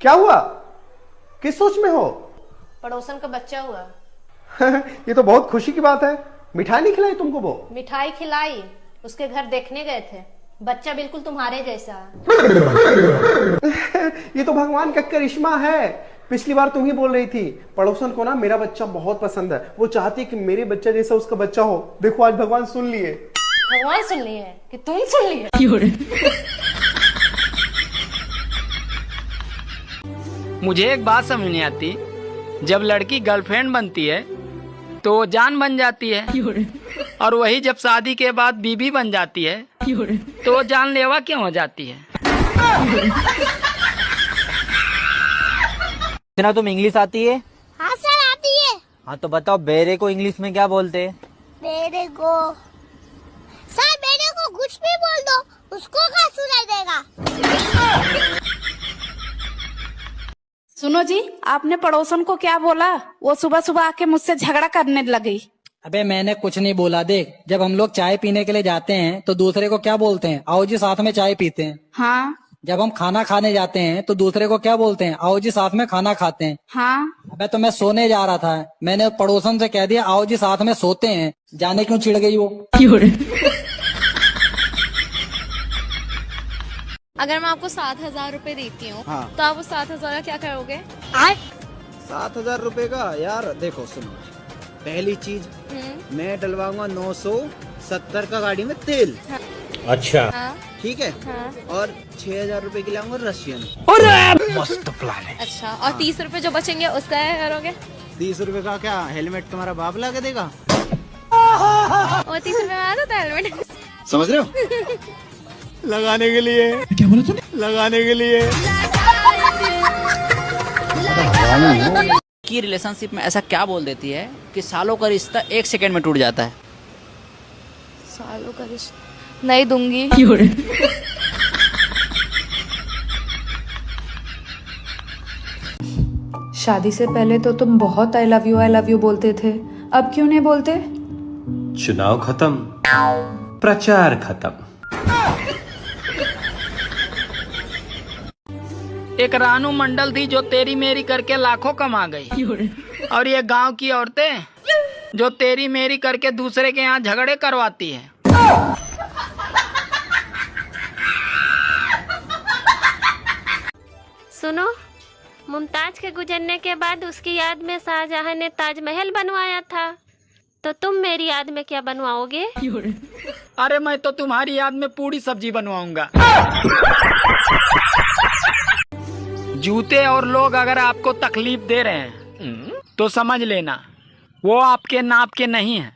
क्या हुआ? किस सोच में हो? पड़ोसन का बच्चा हुआ। ये तो बहुत खुशी की बात है। मिठाई नहीं खिलाई तुमको वो? मिठाई खिलाई, उसके घर देखने गए थे। बच्चा बिल्कुल तुम्हारे जैसा है। ये तो भगवान का करिश्मा है। पिछली बार तुम ही बोल रही थी पड़ोसन को ना मेरा बच्चा बहुत पसंद है, वो चाहती है कि मेरे बच्चा जैसा उसका बच्चा हो। देखो आज भगवान सुन लिए। भगवान सुन लिए कि तुम सुन लिए? मुझे एक बात समझ नहीं आती, जब लड़की गर्लफ्रेंड बनती है तो जान बन जाती है, और वही जब शादी के बाद बीबी बन जाती है तो जानलेवा क्यों हो जाती है? इतना तुम इंग्लिश आती है? हाँ सर आती है। हाँ तो बताओ बेरे को इंग्लिश में क्या बोलते हैं? बेरे को सर, बेरे को कुछ भी बोल दो, उसको क्या सुनाई देगा। सुनो जी, आपने पड़ोसन को क्या बोला? वो सुबह सुबह आके मुझसे झगड़ा करने लगी। अबे मैंने कुछ नहीं बोला। देख, जब हम लोग चाय पीने के लिए जाते हैं तो दूसरे को क्या बोलते हैं? आओ जी साथ में चाय पीते हैं। हाँ। जब हम खाना खाने जाते हैं तो दूसरे को क्या बोलते हैं? आओ जी साथ में खाना खाते हैं। हाँ। अबे तो मैं सोने जा रहा था, मैंने पड़ोसन से कह दिया आओ जी साथ में सोते हैं। जाने क्यों चिढ़ गई वो? अगर मैं आपको 7,000 रुपए देती हूँ, हाँ। तो आप उस 7,000 का क्या करोगे? 7,000 रुपए का? यार देखो सुनो, पहली चीज मैं डलवाऊंगा 970 का गाड़ी में तेल। अच्छा। हाँ। ठीक है। हाँ। और 6,000 रुपए के लाऊंगा रशियन। मस्त प्लान है। अच्छा, और 30 रुपए जो बचेंगे उसका क्या करोगे? 30 रुपए का क्या हेलमेट तुम्हारा बाप ला के देगा? और 30 रुपए में आ जाता है हेलमेट। समझ रहे हो? लगाने के लिए। क्या बोला तूने? लगाने के लिए। की रिलेशनशिप में ऐसा क्या बोल देती है कि सालों का रिश्ता 1 सेकंड में टूट जाता है? सालों का रिश्ता नहीं दूंगी। शादी से पहले तो तुम बहुत आई लव यू बोलते थे, अब क्यों नहीं बोलते? चुनाव खत्म, प्रचार खत्म। एक रानू मंडल थी जो तेरी मेरी करके लाखों कमा गई, और ये गांव की औरतें जो तेरी मेरी करके दूसरे के यहाँ झगड़े करवाती है। सुनो, मुमताज के गुजरने के बाद उसकी याद में शाहजहां ने ताजमहल बनवाया था, तो तुम मेरी याद में क्या बनवाओगे? अरे मैं तो तुम्हारी याद में पूरी सब्जी बनवाऊंगा। जूते और लोग अगर आपको तकलीफ दे रहे हैं तो समझ लेना वो आपके नाप के नहीं हैं।